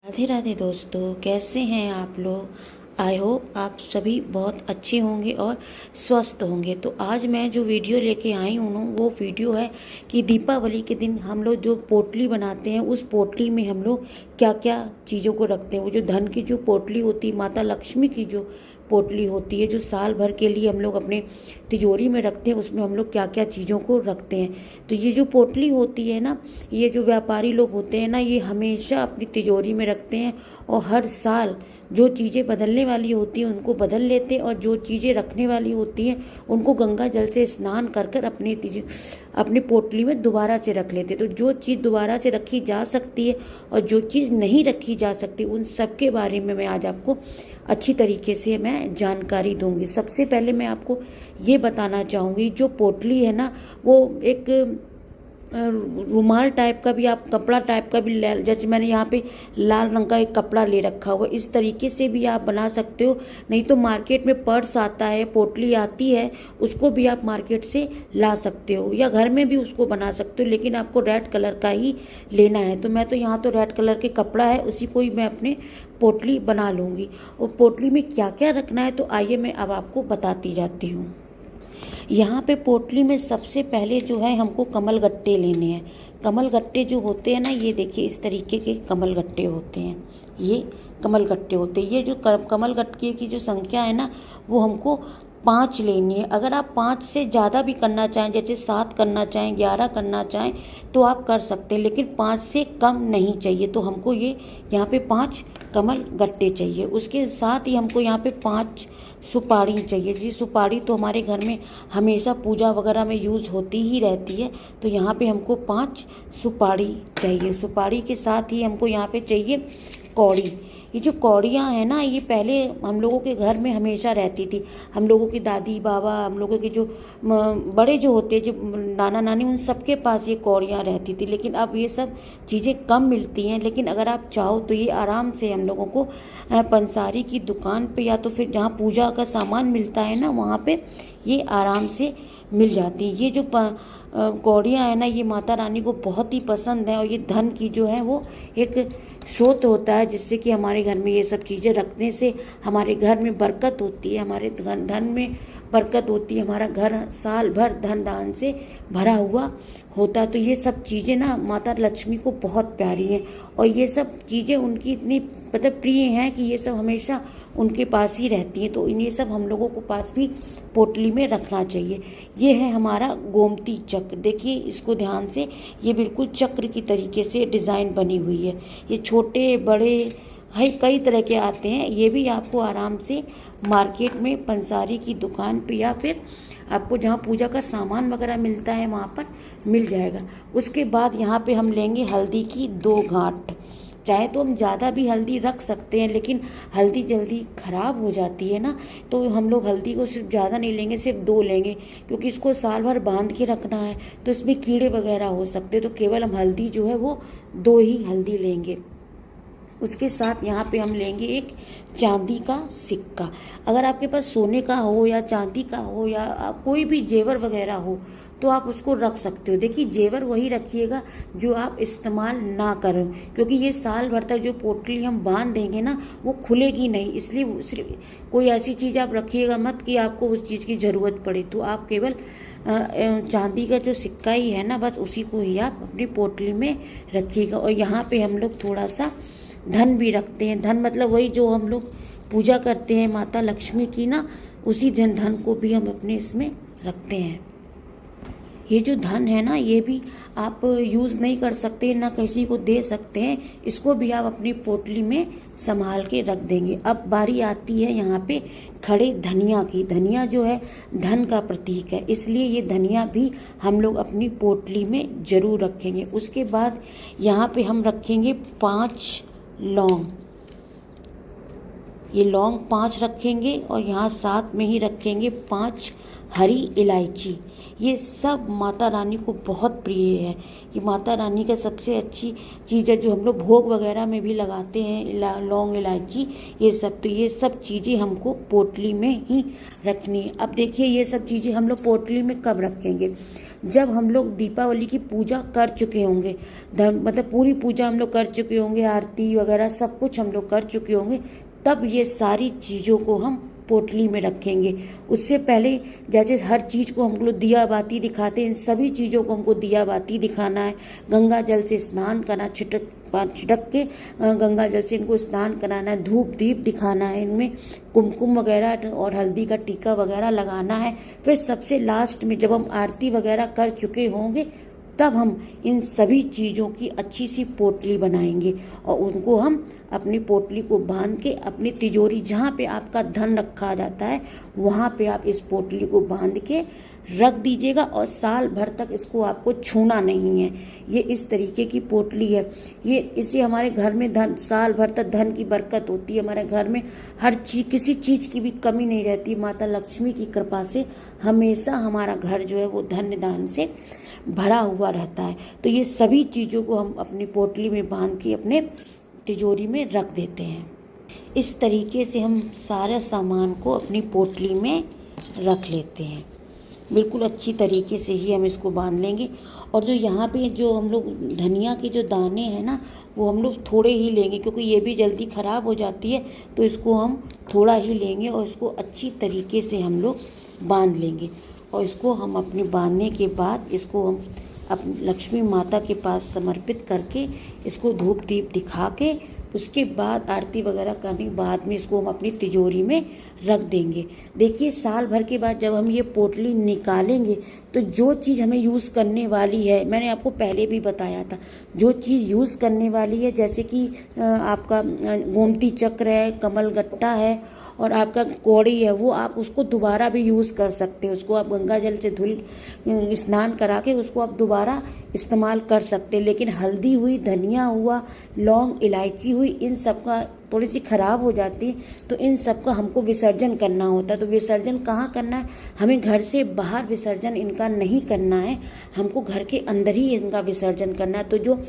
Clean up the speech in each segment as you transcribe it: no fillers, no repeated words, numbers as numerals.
राधे राधे दोस्तों, कैसे हैं आप लोग। आई होप आप सभी बहुत अच्छे होंगे और स्वस्थ होंगे। तो आज मैं जो वीडियो लेके आई हूँ वो वीडियो है कि दीपावली के दिन हम लोग जो पोटली बनाते हैं उस पोटली में हम लोग क्या क्या चीज़ों को रखते हैं। वो जो धन की जो पोटली होती है, माता लक्ष्मी की जो पोटली होती है, जो साल भर के लिए हम लोग अपने तिजोरी में रखते हैं, उसमें हम लोग क्या क्या चीज़ों को रखते हैं। तो ये जो पोटली होती है ना, ये जो व्यापारी लोग होते हैं ना, ये हमेशा अपनी तिजोरी में रखते हैं और हर साल जो चीज़ें बदलने वाली होती हैं उनको बदल लेते हैं और जो चीज़ें रखने वाली होती हैं उनको गंगा जल से स्नान कर कर अपनी पोटली में दोबारा से रख लेते। तो जो चीज़ दोबारा से रखी जा सकती है और जो चीज़ नहीं रखी जा सकती, उन सब के बारे में मैं आज आपको अच्छी तरीके से मैं जानकारी दूंगी। सबसे पहले मैं आपको ये बताना चाहूँगी, जो पोटली है ना वो एक रुमाल टाइप का भी, आप कपड़ा टाइप का भी, जैसे मैंने यहाँ पे लाल रंग का एक कपड़ा ले रखा हुआ, इस तरीके से भी आप बना सकते हो। नहीं तो मार्केट में पर्स आता है, पोटली आती है, उसको भी आप मार्केट से ला सकते हो या घर में भी उसको बना सकते हो, लेकिन आपको रेड कलर का ही लेना है। तो मैं तो यहाँ तो रेड कलर के कपड़ा है उसी को ही मैं अपने पोटली बना लूँगी। और पोटली में क्या क्या रखना है तो आइए मैं अब आपको बताती जाती हूँ। यहाँ पे पोटली में सबसे पहले जो है हमको कमल गट्टे लेने हैं। कमल गट्टे जो होते हैं ना, ये देखिए इस तरीके के कमल गट्टे होते हैं, ये कमल गट्टे होते हैं। ये जो कमल गट्टे की जो संख्या है ना वो हमको 5 लेनी है। अगर आप 5 से ज़्यादा भी करना चाहें, जैसे 7 करना चाहें, 11 करना चाहें तो आप कर सकते हैं, लेकिन 5 से कम नहीं चाहिए। तो हमको ये यहाँ पे 5 कमल गट्टे चाहिए। उसके साथ ही हमको यहाँ पे 5 सुपारी चाहिए। जी, सुपारी तो हमारे घर में हमेशा पूजा वगैरह में यूज़ होती ही रहती है। तो यहाँ पे हमको 5 सुपारी चाहिए। सुपारी के साथ ही हमको यहाँ पे चाहिए कौड़ी। ये जो कौड़ियाँ हैं ना, ये पहले हम लोगों के घर में हमेशा रहती थी। हम लोगों की दादी बाबा, हम लोगों के जो बड़े जो होते, जो नाना नानी, उन सबके पास ये कौड़ियाँ रहती थी। लेकिन अब ये सब चीज़ें कम मिलती हैं। लेकिन अगर आप चाहो तो ये आराम से हम लोगों को पंसारी की दुकान पे या तो फिर जहाँ पूजा का सामान मिलता है ना, वहाँ पे ये आराम से मिल जाती है। ये जो कौड़ियाँ हैं ना, ये माता रानी को बहुत ही पसंद है और ये धन की जो है वो एक स्रोत होता है, जिससे कि हमारे घर में ये सब चीज़ें रखने से हमारे घर में बरकत होती है, हमारे धन में बरकत होती है, हमारा घर साल भर धन दान से भरा हुआ होता है। तो ये सब चीज़ें ना माता लक्ष्मी को बहुत प्यारी हैं और ये सब चीज़ें उनकी इतनी मतलब प्रिय हैं कि ये सब हमेशा उनके पास ही रहती हैं। तो ये सब हम लोगों को पास भी पोटली में रखना चाहिए। ये है हमारा गोमती चक्र, देखिए इसको ध्यान से, ये बिल्कुल चक्र की तरीके से डिज़ाइन बनी हुई है। ये छोटे बड़े है, कई तरह के आते हैं। ये भी आपको आराम से मार्केट में पंसारी की दुकान पे या फिर आपको जहाँ पूजा का सामान वगैरह मिलता है वहाँ पर मिल जाएगा। उसके बाद यहाँ पे हम लेंगे हल्दी की 2 गांठ। चाहे तो हम ज़्यादा भी हल्दी रख सकते हैं, लेकिन हल्दी जल्दी ख़राब हो जाती है ना, तो हम लोग हल्दी को सिर्फ ज़्यादा नहीं लेंगे, सिर्फ 2 लेंगे, क्योंकि इसको साल भर बांध के रखना है तो इसमें कीड़े वगैरह हो सकते हैं। तो केवल हम हल्दी जो है वो 2 ही हल्दी लेंगे। उसके साथ यहाँ पे हम लेंगे एक चांदी का सिक्का। अगर आपके पास सोने का हो या चांदी का हो या कोई भी जेवर वगैरह हो तो आप उसको रख सकते हो। देखिए, जेवर वही रखिएगा जो आप इस्तेमाल ना करें, क्योंकि ये साल भर तक जो पोटली हम बांध देंगे ना वो खुलेगी नहीं। इसलिए सिर्फ कोई ऐसी चीज़ आप रखिएगा मत कि आपको उस चीज़ की ज़रूरत पड़े। तो आप केवल चांदी का जो सिक्का ही है ना, बस उसी को ही आप अपनी पोटली में रखिएगा। और यहाँ पे हम लोग थोड़ा सा धन भी रखते हैं। धन मतलब वही जो हम लोग पूजा करते हैं माता लक्ष्मी की ना, उसी धन को भी हम अपने इसमें रखते हैं। ये जो धन है ना, ये भी आप यूज़ नहीं कर सकते, ना किसी को दे सकते हैं, इसको भी आप अपनी पोटली में संभाल के रख देंगे। अब बारी आती है यहाँ पे खड़े धनिया की। धनिया जो है धन का प्रतीक है, इसलिए ये धनिया भी हम लोग अपनी पोटली में ज़रूर रखेंगे। उसके बाद यहाँ पे हम रखेंगे 5 लौंग। ये लौंग 5 रखेंगे और यहाँ साथ में ही रखेंगे 5 हरी इलायची। ये सब माता रानी को बहुत प्रिय है। ये माता रानी का सबसे अच्छी चीज़ है जो हम लोग भोग वगैरह में भी लगाते हैं, लौंग इलायची ये सब। तो ये सब चीज़ें हमको पोटली में ही रखनी है। अब देखिए ये सब चीज़ें हम लोग पोटली में कब रखेंगे, जब हम लोग दीपावली की पूजा कर चुके होंगे, मतलब पूरी पूजा हम लोग कर चुके होंगे, आरती वगैरह सब कुछ हम लोग कर चुके होंगे, तब ये सारी चीज़ों को हम पोटली में रखेंगे। उससे पहले जैसे हर चीज़ को हम लोग दिया बाती दिखाते हैं, इन सभी चीज़ों को हमको दिया बाती दिखाना है। गंगा जल से स्नान करना, छिटक के गंगा जल से इनको स्नान कराना है। धूप दीप दिखाना है, इनमें कुमकुम वगैरह और हल्दी का टीका वगैरह लगाना है। फिर सबसे लास्ट में जब हम आरती वगैरह कर चुके होंगे तब हम इन सभी चीज़ों की अच्छी सी पोटली बनाएंगे और उनको हम अपनी पोटली को बांध के अपनी तिजोरी जहाँ पे आपका धन रखा जाता है वहाँ पे आप इस पोटली को बांध के रख दीजिएगा और साल भर तक इसको आपको छूना नहीं है। ये इस तरीके की पोटली है। ये इससे हमारे घर में धन, साल भर तक धन की बरकत होती है। हमारे घर में हर चीज, किसी चीज़ की भी कमी नहीं रहती। माता लक्ष्मी की कृपा से हमेशा हमारा घर जो है वो धन्य दान से भरा हुआ रहता है। तो ये सभी चीज़ों को हम अपनी पोटली में बांध के अपने तिजोरी में रख देते हैं। इस तरीके से हम सारे सामान को अपनी पोटली में रख लेते हैं। बिल्कुल अच्छी तरीके से ही हम इसको बांध लेंगे। और जो यहाँ पे जो हम लोग धनिया के जो दाने हैं ना, वो हम लोग थोड़े ही लेंगे क्योंकि ये भी जल्दी ख़राब हो जाती है। तो इसको हम थोड़ा ही लेंगे और इसको अच्छी तरीके से हम लोग बांध लेंगे। और इसको हम अपने बांधने के बाद इसको हम अपनी लक्ष्मी माता के पास समर्पित करके इसको धूप दीप दिखा के उसके बाद आरती वगैरह करने के बाद में इसको हम अपनी तिजोरी में रख देंगे। देखिए साल भर के बाद जब हम ये पोटली निकालेंगे तो जो चीज़ हमें यूज़ करने वाली है, मैंने आपको पहले भी बताया था, जो चीज़ यूज़ करने वाली है जैसे कि आपका गोमती चक्र है, कमल गट्टा है और आपका कौड़ी है, वो आप उसको दोबारा भी यूज़ कर सकते हैं। उसको आप गंगा जल से धुल स्नान करा के उसको आप दोबारा इस्तेमाल कर सकते हैं। लेकिन हल्दी हुई, धनिया हुआ, लौंग इलायची हुई, इन सब का थोड़ी सी ख़राब हो जाती है तो इन सब का हमको विसर्जन करना होता है। तो विसर्जन कहाँ करना है, हमें घर से बाहर विसर्जन इनका नहीं करना है, हमको घर के अंदर ही इनका विसर्जन करना है। तो जो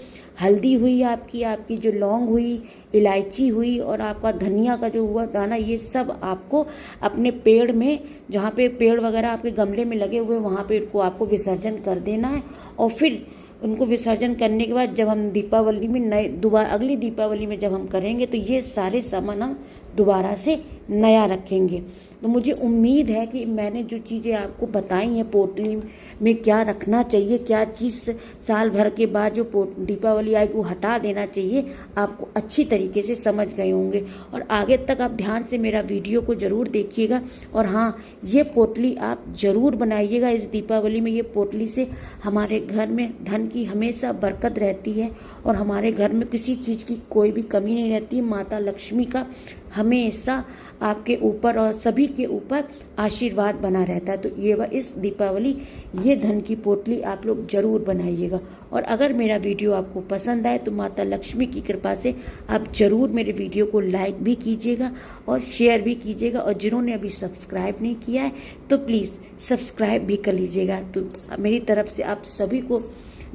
हल्दी हुई आपकी जो लौंग हुई, इलायची हुई और आपका धनिया का जो हुआ दाना, ये सब आपको अपने पेड़ में, जहाँ पे पेड़ वगैरह आपके गमले में लगे हुए वहाँ पे इनको आपको विसर्जन कर देना है। और फिर उनको विसर्जन करने के बाद जब हम दीपावली में दोबारा अगली दीपावली में जब हम करेंगे तो ये सारे सामान हम दोबारा से नया रखेंगे। तो मुझे उम्मीद है कि मैंने जो चीज़ें आपको बताई हैं पोटली में क्या रखना चाहिए, क्या चीज़ साल भर के बाद जो दीपावली आएगी वो हटा देना चाहिए, आपको अच्छी तरीके से समझ गए होंगे। और आगे तक आप ध्यान से मेरा वीडियो को ज़रूर देखिएगा। और हाँ, ये पोटली आप ज़रूर बनाइएगा इस दीपावली में। ये पोटली से हमारे घर में धन की हमेशा बरकत रहती है और हमारे घर में किसी चीज़ की कोई भी कमी नहीं रहती। माता लक्ष्मी का हमेशा आपके ऊपर और सभी के ऊपर आशीर्वाद बना रहता है। तो ये इस दीपावली ये धन की पोटली आप लोग ज़रूर बनाइएगा। और अगर मेरा वीडियो आपको पसंद आए तो माता लक्ष्मी की कृपा से आप ज़रूर मेरे वीडियो को लाइक भी कीजिएगा और शेयर भी कीजिएगा। और जिन्होंने अभी सब्सक्राइब नहीं किया है तो प्लीज़ सब्सक्राइब भी कर लीजिएगा। तो मेरी तरफ से आप सभी को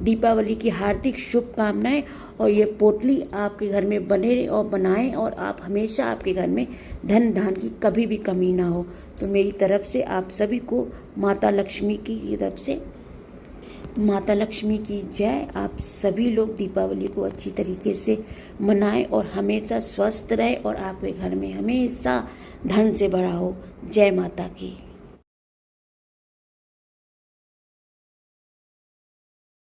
दीपावली की हार्दिक शुभकामनाएं। और ये पोटली आपके घर में बने और बनाएं और आप हमेशा आपके घर में धन धान की कभी भी कमी ना हो। तो मेरी तरफ से आप सभी को माता लक्ष्मी की तरफ से माता लक्ष्मी की जय। आप सभी लोग दीपावली को अच्छी तरीके से मनाएं और हमेशा स्वस्थ रहे और आपके घर में हमेशा धन से भरा हो। जय माता की।